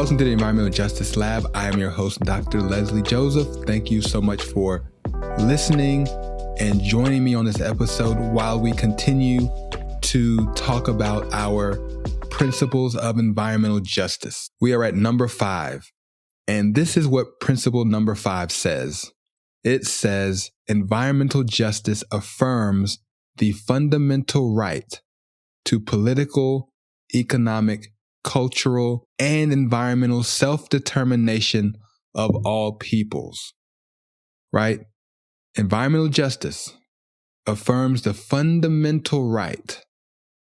Welcome to the Environmental Justice Lab. I am your host, Dr. Lesley Joseph. Thank you so much for listening and joining me on this episode while we continue to talk about our principles of environmental justice. We are at number 5, and this is what principle number 5 says. It says, environmental justice affirms the fundamental right to political, economic, cultural, and environmental self-determination of all peoples. Right? Environmental justice affirms the fundamental right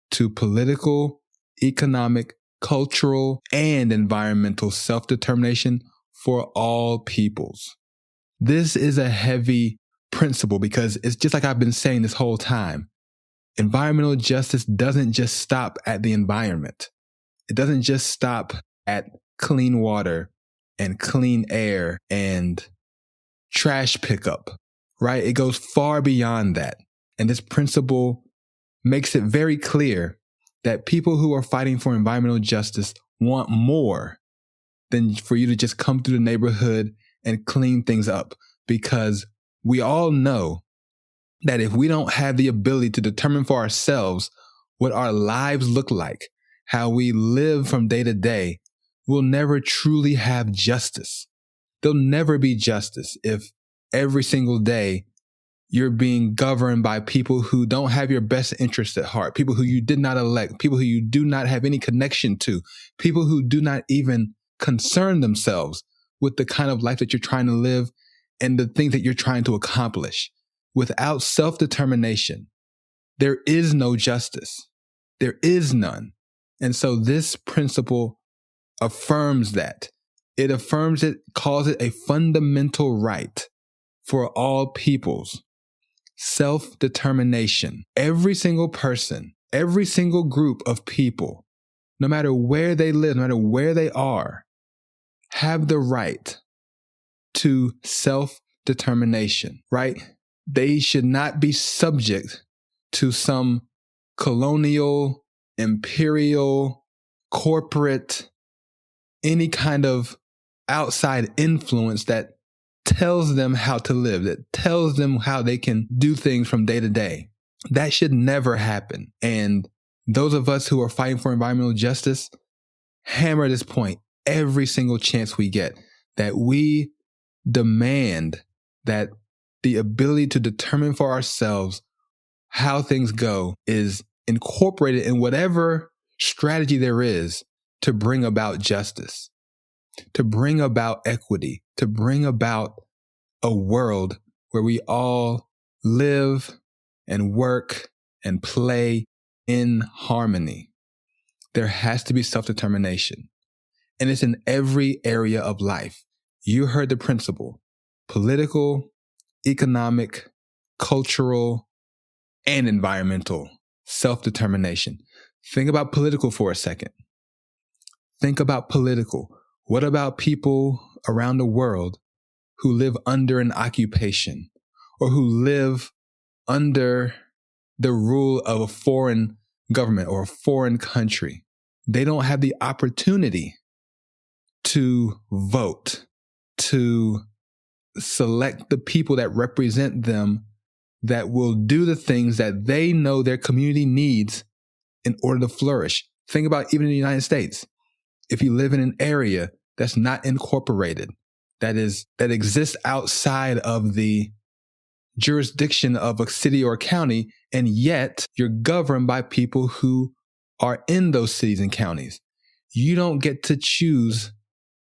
to political, economic, cultural, and environmental self-determination for all peoples. This is a heavy principle because it's just like I've been saying this whole time. Environmental justice doesn't just stop at the environment. It doesn't just stop at clean water and clean air and trash pickup, right? It goes far beyond that. And this principle makes it very clear that people who are fighting for environmental justice want more than for you to just come through the neighborhood and clean things up, because we all know that if we don't have the ability to determine for ourselves what our lives look like, how we live from day to day, we'll never truly have justice. There'll never be justice if every single day you're being governed by people who don't have your best interests at heart, people who you did not elect, people who you do not have any connection to, people who do not even concern themselves with the kind of life that you're trying to live and the things that you're trying to accomplish. Without self-determination, there is no justice. There is none. And so this principle affirms that. It affirms it, calls it a fundamental right for all peoples. Self-determination. Every single person, every single group of people, no matter where they live, no matter where they are, have the right to self-determination, right? They should not be subject to some colonial, imperial, corporate, any kind of outside influence that tells them how to live, that tells them how they can do things from day to day. That should never happen. And those of us who are fighting for environmental justice hammer this point every single chance we get, that we demand that the ability to determine for ourselves how things go is incorporated in whatever strategy there is to bring about justice, to bring about equity, to bring about a world where we all live and work and play in harmony. There has to be self-determination. And it's in every area of life. You heard the principle: political, economic, cultural, and environmental self-determination. Think about political for a second. Think about political. What about people around the world who live under an occupation or who live under the rule of a foreign government or a foreign country? They don't have the opportunity to vote, to select the people that represent them, that will do the things that they know their community needs in order to flourish. Think about even in the United States. If you live in an area that's not incorporated, that exists outside of the jurisdiction of a city or county, and yet you're governed by people who are in those cities and counties, you don't get to choose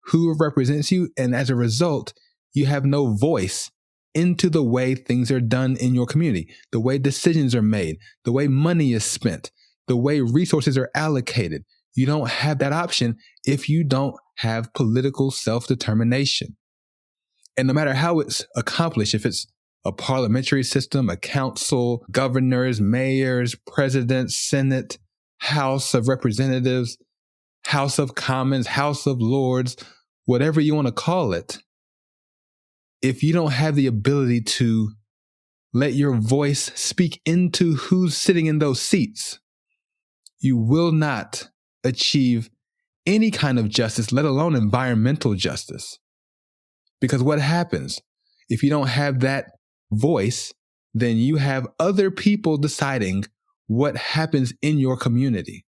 who represents you. And as a result, you have no voice into the way things are done in your community, the way decisions are made, the way money is spent, the way resources are allocated. You don't have that option if you don't have political self-determination. And no matter how it's accomplished, if it's a parliamentary system, a council, governors, mayors, presidents, Senate, House of Representatives, House of Commons, House of Lords, whatever you want to call it, if you don't have the ability to let your voice speak into who's sitting in those seats, you will not achieve any kind of justice, let alone environmental justice. Because what happens if you don't have that voice, then you have other people deciding what happens in your community,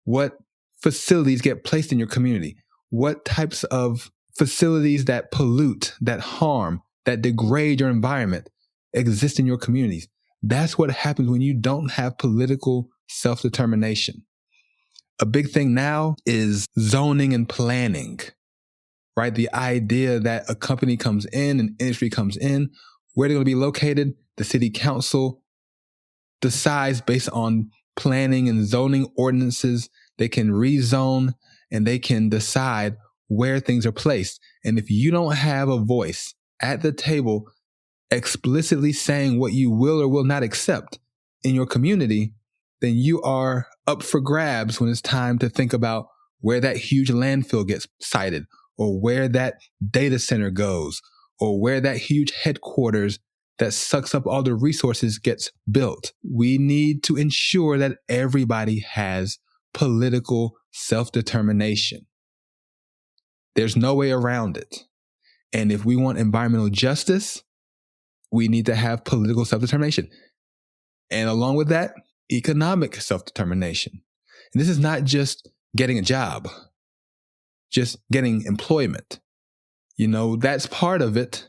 what facilities get placed in your community, what types of facilities that pollute, that harm, that degrade your environment exist in your communities. That's what happens when you don't have political self-determination. A big thing now is zoning and planning, right? The idea that a company comes in, an industry comes in, where they're going to be located, the city council decides based on planning and zoning ordinances. They can rezone and they can decide where things are placed. And if you don't have a voice at the table explicitly saying what you will or will not accept in your community, then you are up for grabs when it's time to think about where that huge landfill gets sited, or where that data center goes, or where that huge headquarters that sucks up all the resources gets built. We need to ensure that everybody has political self-determination. There's no way around it. And if we want environmental justice, we need to have political self-determination. And along with that, economic self-determination. And this is not just getting a job, just getting employment. That's part of it.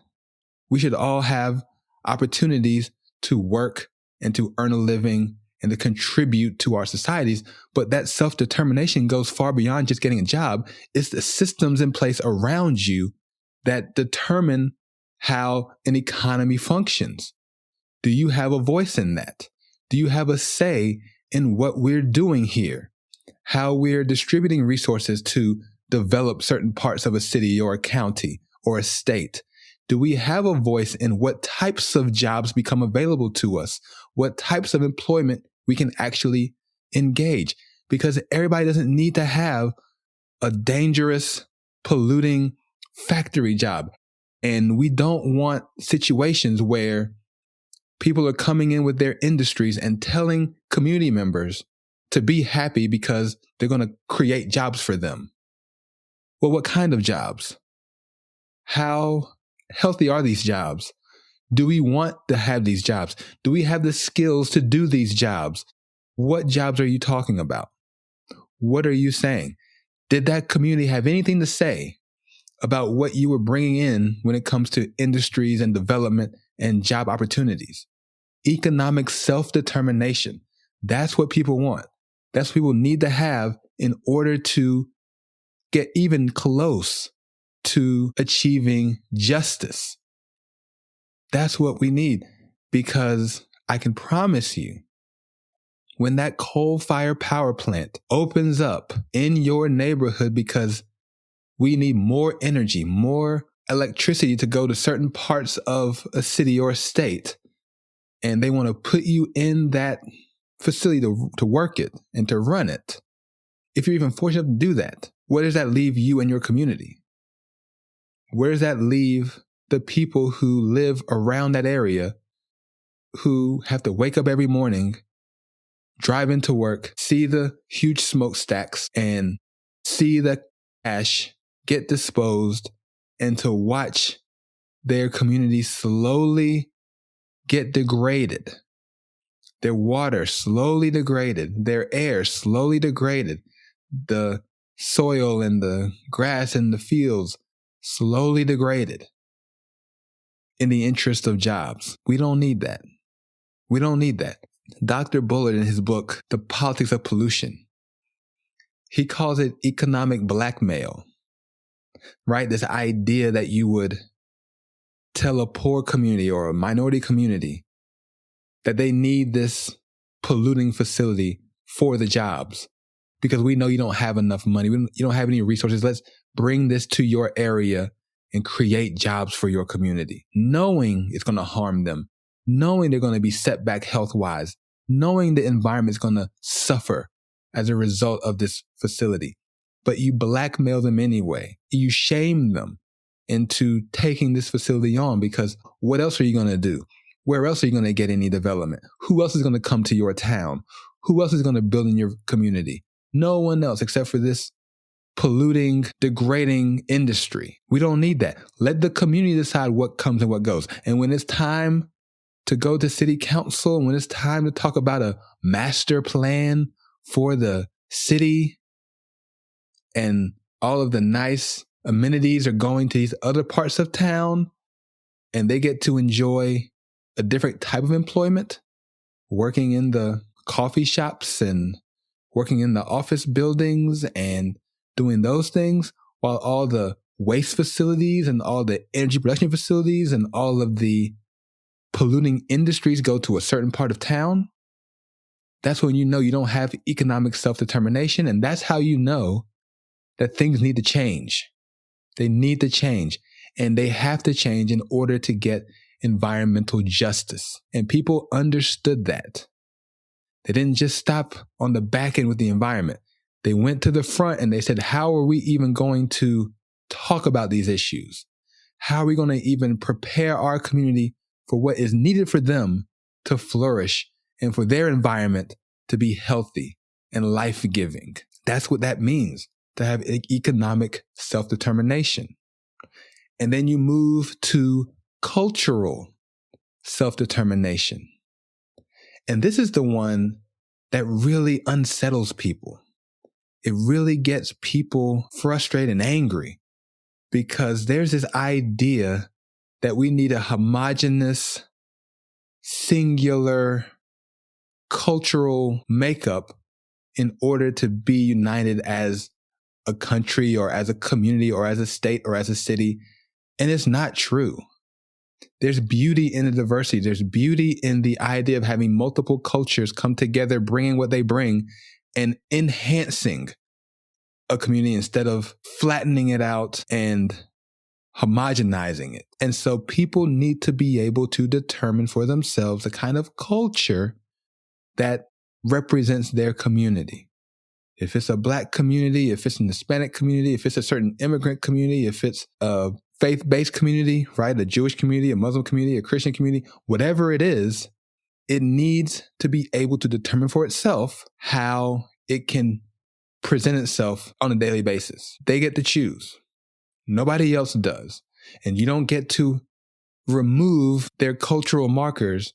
We should all have opportunities to work and to earn a living and to contribute to our societies. But that self-determination goes far beyond just getting a job. It's the systems in place around you that determine how an economy functions. Do you have a voice in that? Do you have a say in what we're doing here? How we're distributing resources to develop certain parts of a city or a county or a state? Do we have a voice in what types of jobs become available to us? What types of employment we can actually engage? Because everybody doesn't need to have a dangerous, polluting factory job. And we don't want situations where people are coming in with their industries and telling community members to be happy because they're going to create jobs for them. Well, what kind of jobs? How healthy are these jobs? Do we want to have these jobs? Do we have the skills to do these jobs? What jobs are you talking about? What are you saying? Did that community have anything to say about what you were bringing in when it comes to industries and development and job opportunities? Economic self-determination. That's what people want. That's what people need to have in order to get even close to achieving justice. That's what we need, because I can promise you, when that coal-fired power plant opens up in your neighborhood, because we need more energy, more electricity to go to certain parts of a city or a state, and they want to put you in that facility to work it and to run it. If you're even fortunate to do that, where does that leave you and your community? Where does that leave the people who live around that area, who have to wake up every morning, drive into work, see the huge smokestacks and see the ash get disposed, and to watch their community slowly get degraded, their water slowly degraded, their air slowly degraded, the soil and the grass and the fields slowly degraded in the interest of jobs? We don't need that. We don't need that. Dr. Bullard, in his book, The Politics of Pollution, he calls it economic blackmail, right? This idea that you would tell a poor community or a minority community that they need this polluting facility for the jobs because we know you don't have enough money. You don't have any resources. Let's bring this to your area and create jobs for your community, knowing it's going to harm them, knowing they're going to be set back health-wise, knowing the environment's going to suffer as a result of this facility. But you blackmail them anyway. You shame them into taking this facility on, because what else are you going to do? Where else are you going to get any development? Who else is going to come to your town? Who else is going to build in your community? No one else except for this polluting, degrading industry. We don't need that. Let the community decide what comes and what goes. And when it's time to go to city council, and when it's time to talk about a master plan for the city, and all of the nice amenities are going to these other parts of town, and they get to enjoy a different type of employment, working in the coffee shops and working in the office buildings and doing those things, while all the waste facilities and all the energy production facilities and all of the polluting industries go to a certain part of town. That's when you know you don't have economic self-determination, and that's how you know that things need to change. They need to change, and they have to change in order to get environmental justice. And people understood that. They didn't just stop on the back end with the environment. They went to the front and they said, how are we even going to talk about these issues? How are we going to even prepare our community for what is needed for them to flourish and for their environment to be healthy and life-giving? That's what that means, to have economic self-determination. And then you move to cultural self-determination. And this is the one that really unsettles people. It really gets people frustrated and angry, because there's this idea that we need a homogeneous, singular cultural makeup in order to be united as a country or as a community or as a state or as a city. And it's not true. There's beauty in the diversity. There's beauty in the idea of having multiple cultures come together, bringing what they bring and enhancing a community instead of flattening it out and homogenizing it. And so people need to be able to determine for themselves the kind of culture that represents their community. If it's a Black community, if it's an Hispanic community, if it's a certain immigrant community, if it's a faith-based community, right? A Jewish community, a Muslim community, a Christian community, whatever it is, it needs to be able to determine for itself how it can present itself on a daily basis. They get to choose. Nobody else does. And you don't get to remove their cultural markers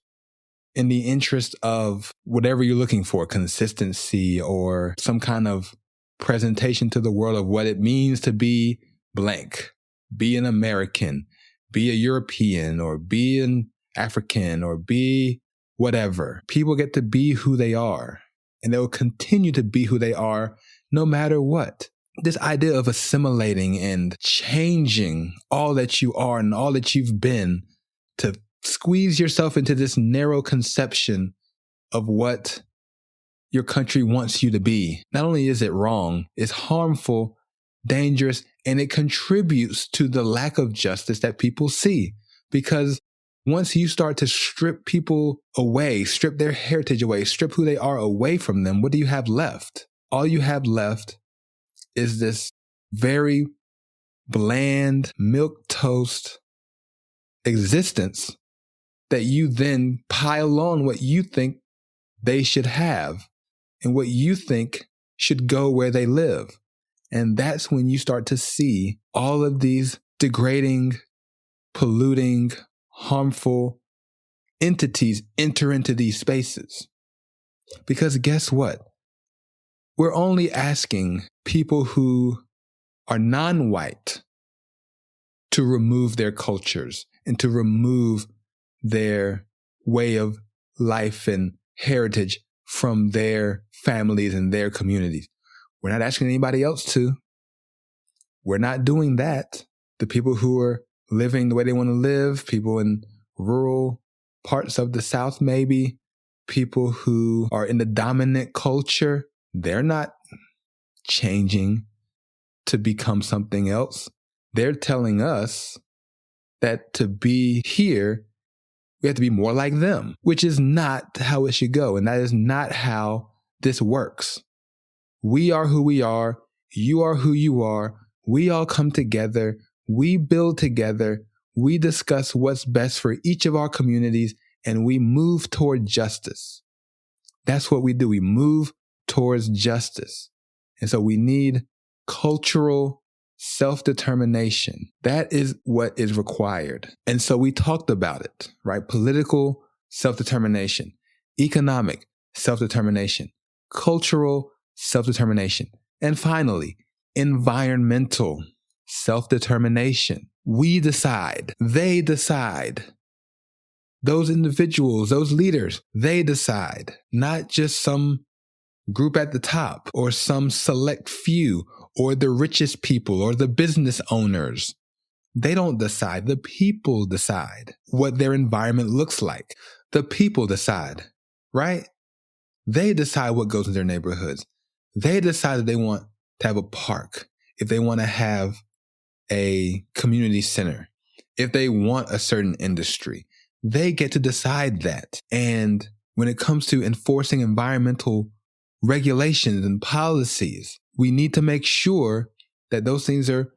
in the interest of whatever you're looking for, consistency or some kind of presentation to the world of what it means to be blank, be an American, be a European, or be an African, or be whatever. People get to be who they are, and they will continue to be who they are no matter what. This idea of assimilating and changing all that you are and all that you've been to squeeze yourself into this narrow conception of what your country wants you to be. Not only is it wrong, it's harmful, dangerous, and it contributes to the lack of justice that people see. Because once you start to strip people away, strip their heritage away, strip who they are away from them, what do you have left? All you have left is this very bland, milquetoast existence that you then pile on what you think they should have and what you think should go where they live. And that's when you start to see all of these degrading, polluting, harmful entities enter into these spaces. Because guess what? We're only asking people who are non-white to remove their cultures and to remove their way of life and heritage from their families and their communities. We're not asking anybody else to. We're not doing that. The people who are living the way they want to live, people in rural parts of the South maybe, people who are in the dominant culture, they're not changing to become something else. They're telling us that to be here, we have to be more like them, which is not how it should go. And that is not how this works. We are who we are. You are who you are. We all come together. We build together. We discuss what's best for each of our communities, and we move toward justice. That's what we do. We move towards justice. And so we need cultural self-determination. That is what is required. And so we talked about it, right? Political self-determination, economic self-determination, cultural self-determination, and finally, environmental self-determination. We decide. They decide. Those individuals, those leaders, they decide, not just some group at the top or some select few or the richest people or the business owners. They don't decide. The people decide what their environment looks like. The people decide, right? They decide what goes in their neighborhoods. They decide that they want to have a park, if they want to have a community center, if they want a certain industry. They get to decide that. And when it comes to enforcing environmental regulations and policies, we need to make sure that those things are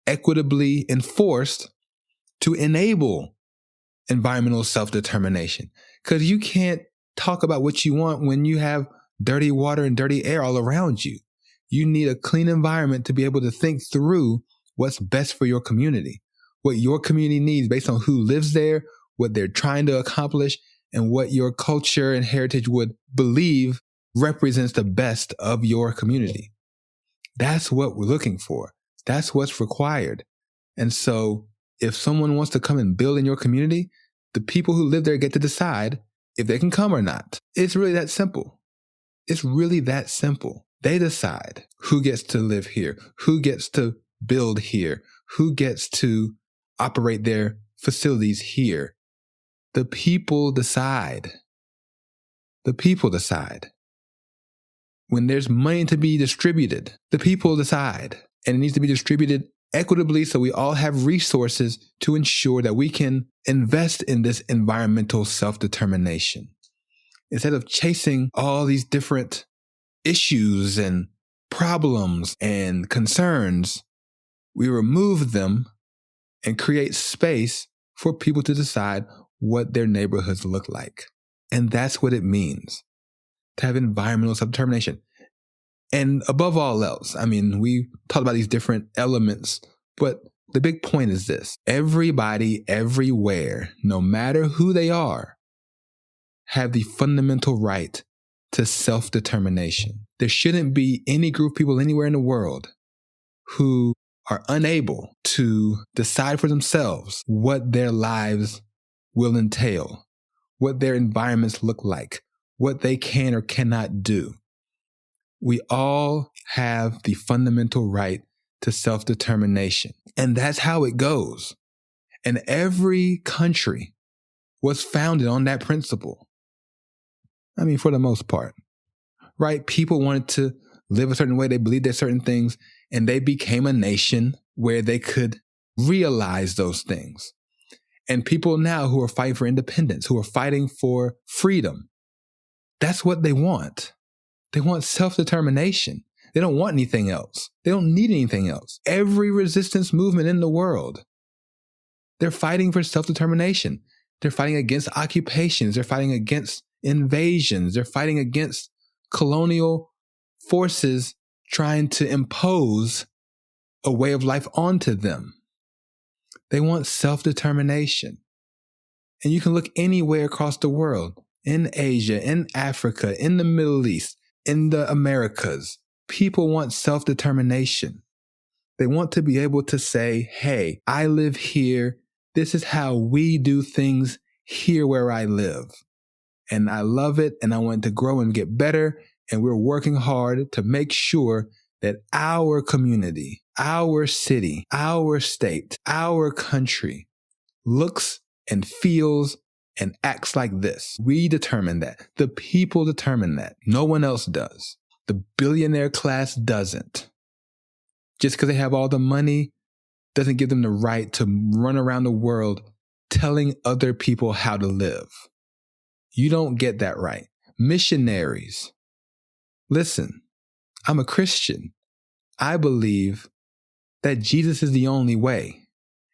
equitably enforced to enable environmental self-determination. Because you can't talk about what you want when you have dirty water and dirty air all around you. You need a clean environment to be able to think through what's best for your community, what your community needs based on who lives there, what they're trying to accomplish, and what your culture and heritage would believe represents the best of your community. That's what we're looking for. That's what's required. And so if someone wants to come and build in your community, the people who live there get to decide if they can come or not. It's really that simple. It's really that simple. They decide who gets to live here, who gets to build here, who gets to operate their facilities here. The people decide. The people decide. When there's money to be distributed, the people decide. And it needs to be distributed equitably so we all have resources to ensure that we can invest in this environmental self-determination. Instead of chasing all these different issues and problems and concerns, we remove them and create space for people to decide what their neighborhoods look like. And that's what it means to have environmental self-determination. And above all else, I mean, we talked about these different elements, but the big point is this: everybody, everywhere, no matter who they are, have the fundamental right to self-determination. There shouldn't be any group of people anywhere in the world who are unable to decide for themselves what their lives will entail, what their environments look like, what they can or cannot do. We all have the fundamental right to self-determination. And that's how it goes. And every country was founded on that principle. I mean, for the most part, right? People wanted to live a certain way. They believed there's certain things, and they became a nation where they could realize those things. And people now who are fighting for independence, who are fighting for freedom, that's what they want. They want self-determination. They don't want anything else. They don't need anything else. Every resistance movement in the world, they're fighting for self-determination. They're fighting against occupations. They're fighting against invasions. They're fighting against colonial forces trying to impose a way of life onto them. They want self-determination. And you can look anywhere across the world, in Asia, in Africa, in the Middle East, in the Americas. People want self-determination. They want to be able to say, hey, I live here. This is how we do things here where I live. And I love it, and I want to grow and get better. And we're working hard to make sure that our community, our city, our state, our country looks and feels and acts like this. We determine that. The people determine that. No one else does. The billionaire class doesn't. Just because they have all the money doesn't give them the right to run around the world telling other people how to live. You don't get that right. Missionaries. Listen, I'm a Christian. I believe that Jesus is the only way.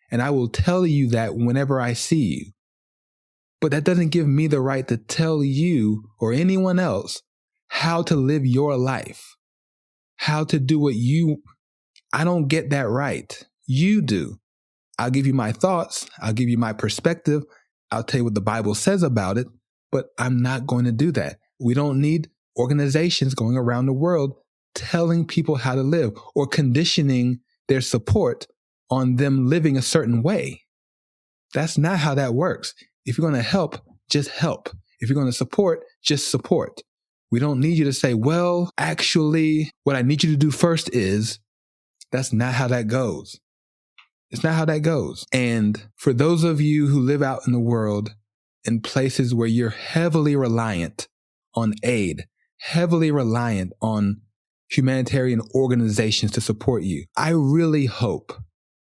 And I will tell you that whenever I see you. But that doesn't give me the right to tell you or anyone else how to live your life, how to do what you I don't get that right. You do. I'll give you my thoughts. I'll give you my perspective. I'll tell you what the Bible says about it, but I'm not going to do that. We don't need organizations going around the world telling people how to live or conditioning their support on them living a certain way. That's not how that works. If you're going to help, just help. If you're going to support, just support. We don't need you to say, well, actually, what I need you to do first is, that's not how that goes. It's not how that goes. And for those of you who live out in the world in places where you're heavily reliant on aid, heavily reliant on humanitarian organizations to support you, I really hope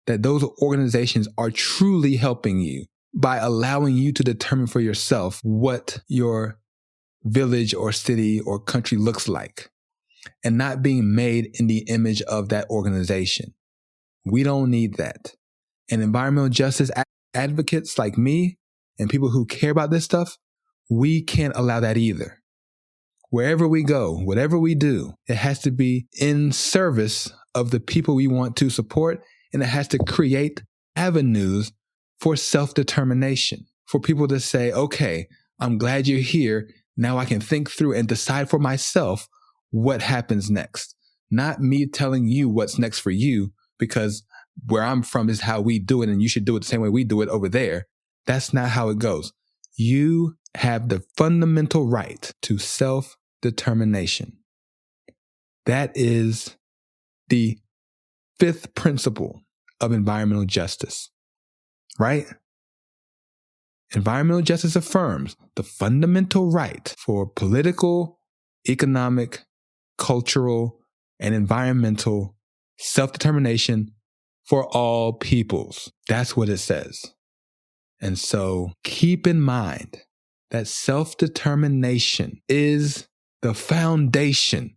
that those organizations are truly helping you by allowing you to determine for yourself what your village or city or country looks like and not being made in the image of that organization. We don't need that. And environmental justice advocates like me and people who care about this stuff, we can't allow that either. Wherever we go, whatever we do, it has to be in service of the people we want to support, and it has to create avenues for self-determination, for people to say, okay, I'm glad you're here. Now I can think through and decide for myself what happens next. Not me telling you what's next for you, because where I'm from is how we do it, and you should do it the same way we do it over there. That's not how it goes. You have the fundamental right to self-determination. That is the fifth principle of environmental justice, right? Environmental justice affirms the fundamental right for political, economic, cultural, and environmental self-determination for all peoples. That's what it says. And so keep in mind that self-determination is the foundation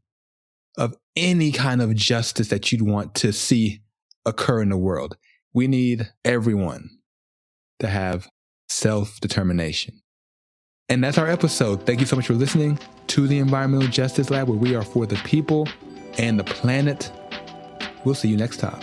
of any kind of justice that you'd want to see occur in the world. We need everyone to have self-determination. And that's our episode. Thank you so much for listening to the Environmental Justice Lab, where we are for the people and the planet. We'll see you next time.